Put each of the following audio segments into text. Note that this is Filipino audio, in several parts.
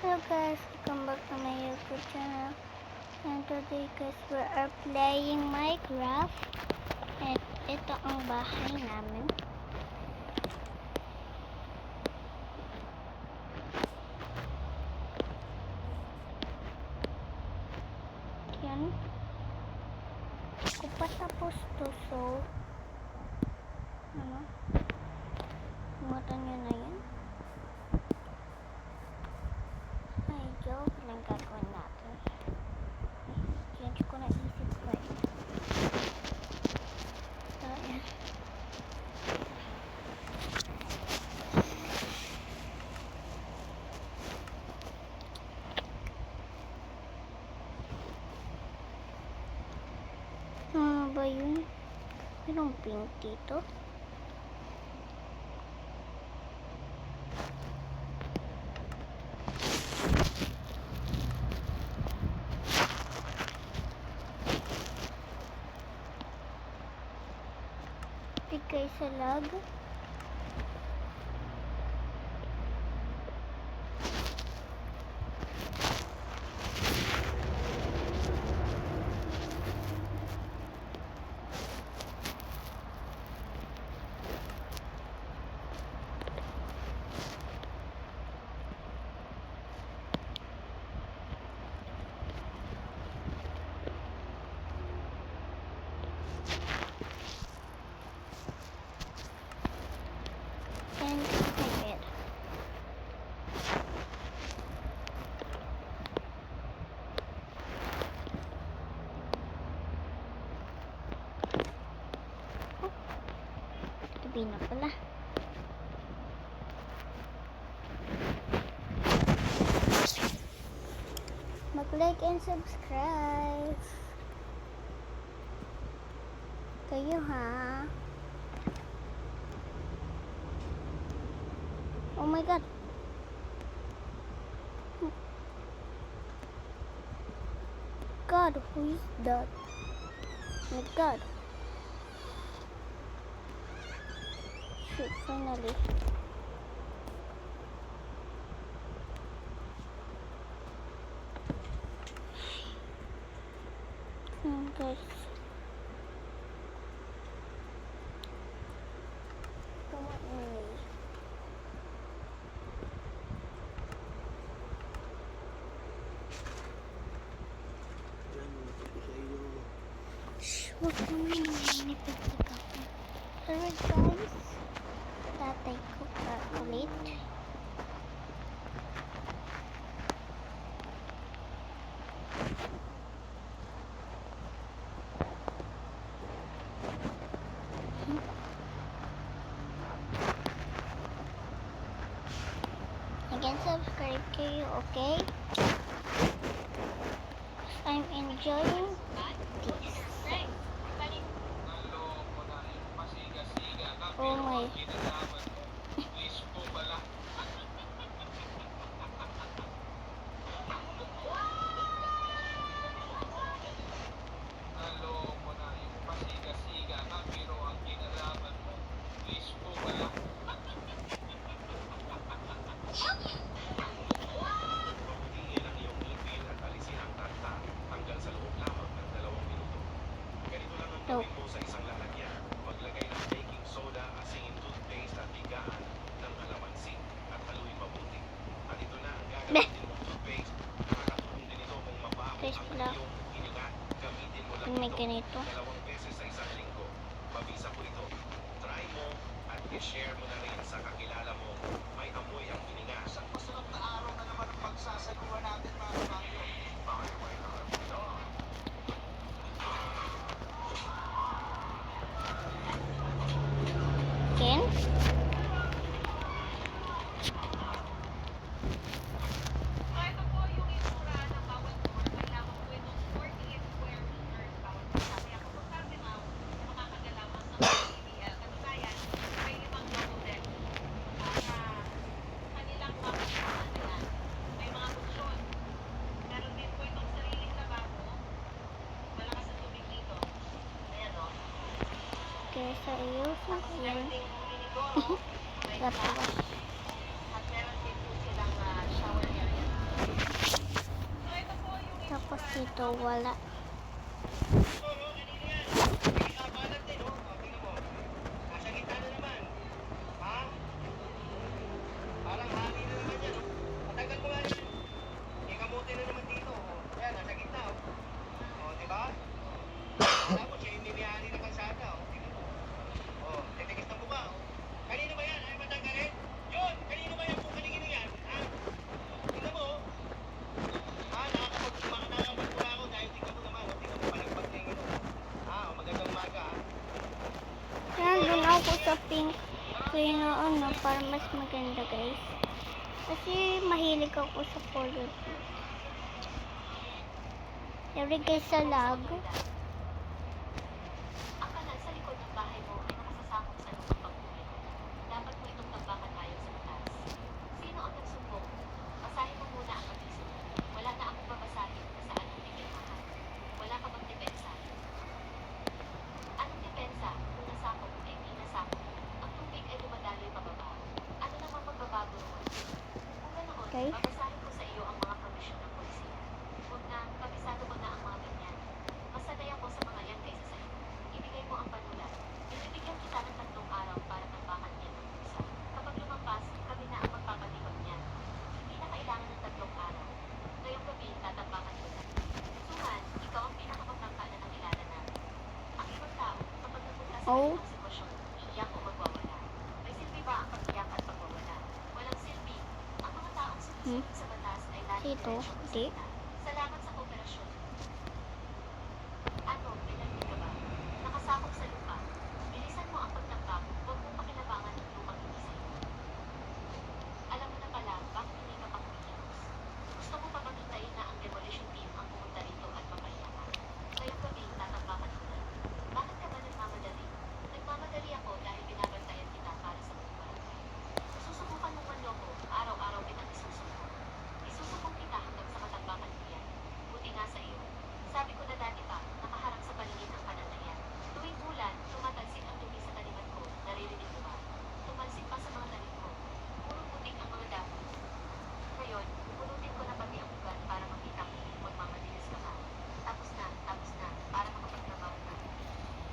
Hello guys, welcome back to my YouTube channel. And today guys, we are playing Minecraft. At ito ang bahay namin. Yan. Kung patapos to, so ano? Umutan nyo na yan. Ay, joke lang gagawin natin. Change ko na isip ko eh. So, yan. Ano ba yun? Merong pink dito. Bigay sa lag. And my bed. Oh, tabi na pala. Mag-like and subscribe. Kayo ha. Oh my god. God, who is that? Oh my god. Shoot, finally. Guys. Come on, me. Huwag mo naman nanipagpag ako. Sorry guys. Tatay ko pa ulit. Again, subscribe kayo, okay? I'm enjoying this. Oh my. No. Sa isang lalagyan, maglagay ng baking soda, asingin toothpaste at bigaan ng kalamansi at haluin mabuti. At ito na ang gagawin mong toothpaste. Nakakatulong din ito kung mabaho ang iyong hininga. Gamitin mo lang May ito ganito. 2 beses sa isang linggo. Mabisa po ito. Try mo at i-share mo na rin sa kakilala mo. May amoy ang hininga. Isang masarap na araw na naman ang pagsasagawa natin mga kapatid. Ken? Ito po yung itsura ng bawat floor. Kailangan po itong 48 square meters bawat isa. Kaya kapag sabi mo, makakagalaw sa PBL. Katunayan, may ibang double deck. Kanilang mapapasaan nila. May mga funksyon. Meron din po itong sariling lababo. Malakas ang tubig dito. Ayan o. Kaya sa iyo, yan. Tapos Tapos, at meron din po silang shower area. Dito wala. Balat din, oh. O, tingnan mo. Nasa gitna na naman. Ha? Parang hali na naman yan, oh. Matagal mo nga yan. May kamote na naman dito, oh. Yan, nasa gitna, oh. O, diba? Tapos, siya yung mimihali ng kalsada, oh. Tingnan mo. O, titigis ng buka, oh. Kanino ba yan? Ay, matanggalin? Yun! Kanino ba yan? Kung kanino yan? Ha? Tingnan mo, oh. Ha? Nakakapagpura ako dahil tingnan mo naman, oh. Tingnan mo, palagpag na yung ino. Ha? O, magandang umaga, ha? Nandun ako sa pink kaya ano, para mas maganda guys. Kasi mahilig ako sa color pink. Sorry guys sa lag. Ang kanal sa likod ng bahay mo ay nakasasakop sa loob ng pagkulit. Dapat mo itong tambakan ayon sa batas. Sino ang nagsumbong? Basahin mo muna ang abiso. Wala na akong babasahin kung saan ang pinirmahan. Wala ka bang depensa? Anong depensa? Kung nasakop ay di nasakop. Ang tubig ay dumadaloy pababa. Ano namang magbabago roon? Kung ganoon, Okay. babasahin ko sa iyo ang mga provision ng polisiya. Huwag na, kabisado ko na ang mga ganyan. Mas sanay ako sa mga yan kaysa sa iyo. Ibigay mo ang panulat. Ibibigyan kita ng 3 araw para tambakan niya ng isa. Kapag lumampas, kami na ang magpapatibag niya. Hindi na kailangan ng 3 araw. Ngayong gabi, tatambakan ko na. Suhan, ikaw ang pinakamatangkala ng ilalan namin. Ang ibang tao, kapag napunta sa Oh. ganitong sitwasyon, iiyak o magwawala. May silbi ba ang pag-iyak at pagwawala? Walang silbi. Ang mga taong sumusunod sa batas ay laging Dito, diretsong di. magsalita. Salamat sa kooperasyon. Ano, pinagin ka ba? Nakasakop sa lupa. Bilisan mo ang pagtambak, huwag mong pakilabangan ang lupang hindi sa'yo. Alam mo na pala, bakit hindi ka pa kumikilos? Gusto mo pa bang hintayin na ang demolition team ang pumunta rito at mapahiya ka? Ngayong gabi, tatambakan ko na. Bakit ka ba nagmamadali? Nagmamadali ako dahil binabantayan kita para sa buong barangay. Susubukan mong manloko, araw-araw kitang isusumbong. Isusumbong kita hanggang sa matambakan mo yan. Buti nga sa iyo. Sabi ko na dati pa, nakaharap sa paligid ang kanan na yan. Tuwing ulan, tumatalsik ang dumi sa taliman ko. Naririnig mo ba? Tumalsik pa sa mga talim ko. Puro putik ang mga dahon. Ngayon, pupulutin ko na pati ang ugat para makita ko kung magmamadilis ka pa. Tapos na, para makapagtrabaho ka.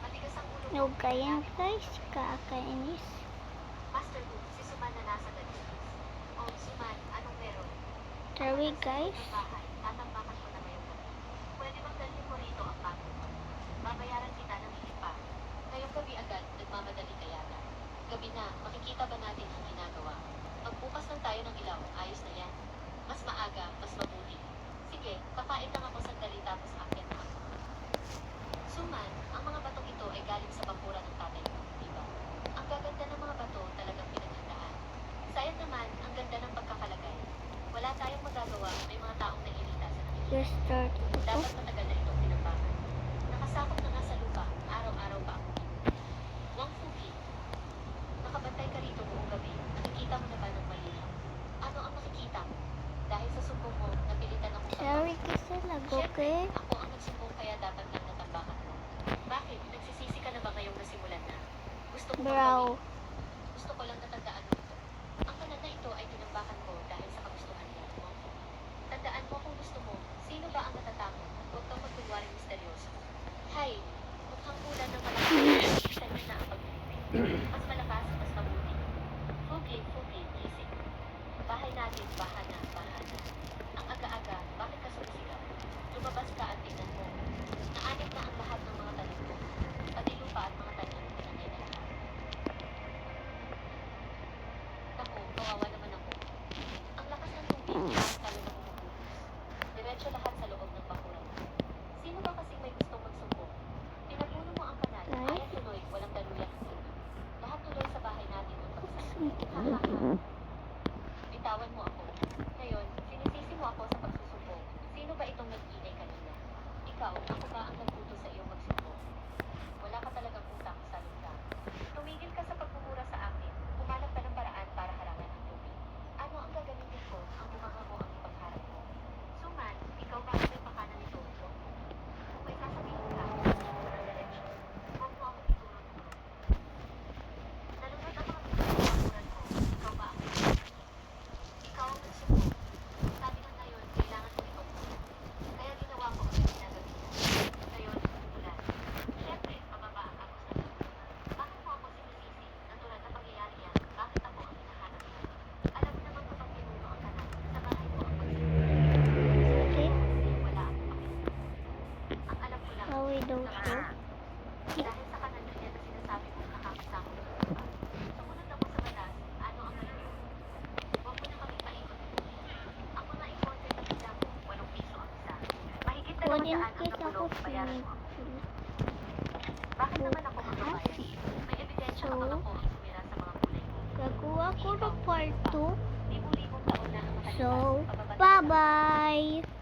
Matigas ang ulo No kaya guys, kakainis. Master Gu, si Suman na nasa Dalistis. Oh, Suman, anong meron? Sorry guys. Ang bahay, tatambakan ko na ngayong gabi. Pwede bang dalhin mo rito ang bago mo? Babayaran kita ng higit pa. Ngayong gabi agad, nagmamadali ka yata. Gabi na, makikita ba natin ang ginagawa? Magbukas lang tayo ng ilaw, ayos na yan. Mas maaga, mas mabuti. Sige, kakain lang ako sandali tapos akyat na ako. Suman, ang mga batong ito ay galing sa bakuran ng tatay mo, di ba? Ang gaganda ng mga bato talagang pinaghandaan. Sayang naman, ang ganda ng pagkakalagay. Wala tayong magagawa, may mga taong nairita sa nakikita. Just start ito. Dapat matagal na itong pinagbakan. Nakasakop na nga sa lupa, araw-araw pa ako. Wang Fuki, nakabantay ka rito buong gabi, nakikita mo na ba ng malinaw? Ano ang nakikita mo? Dahil sa sumbong mo, napilitan akong Sorry kasi lag, okay? ako ang nagsumbong kaya dapat lang natambakan mo. Bakit? Nagsisisi ka na ba ngayong nasimulan na? Gusto mo bang Bro. gawin? Gusto ko lang natandaan mo ito. Ang kanan na ito ay tinambakan ko dahil sa kagustuhan niya. Tandaan mo kung gusto mo, sino ba ang natatakot? Huwag kang magkunwaring misteryoso. Hay, mukhang ulan ng malakas. Sa'yo na ang pag-ibig. Mas malakas, mas mabuti. Fugi, gising. Bahay natin, bahana. Ang aga-aga, bakit ka sumisigaw? Lumabas ka at tingnan mo. Naanib na ang lahat ng mga tanim mo. Pati lupa at mga tanim, pinangay na lahat. Naku, kawawa naman ako. Ang lakas ng tubig, parang talo na bumubuhos. Diretso lahat sa loob ng bakuran. Sino ba kasing may gustong magsumbong? Pinapuno mo ang kanal, Guys? ayaw tuloy, walang daluyan ng silbi. Lahat tuloy sa bahay natin ang pagsasama. Bitawan mo ako. Ngayon, sinisisi mo ako sa pagsusumbong. Sino ba itong nag-ingay kanina? Ikaw, ako ba ang nagbuto sa iyong magsumbong? Wala ka talagang utang sa lupa. Tumigil ka sa pagmumura sa akin. Humanap ka ng paraan para harangan ang tubig. Ano ang gagamitin ko? Ang bumanga mo ang saan ang Kasi ako nabulong bayaran mo. swimming Bakit naman ako magbabayad? May ebidensya ka bang ako sumira sa mga kulay mo? Gagawa ko ng part 2. Libo-libong taon na ang So, makalipas. bye-bye!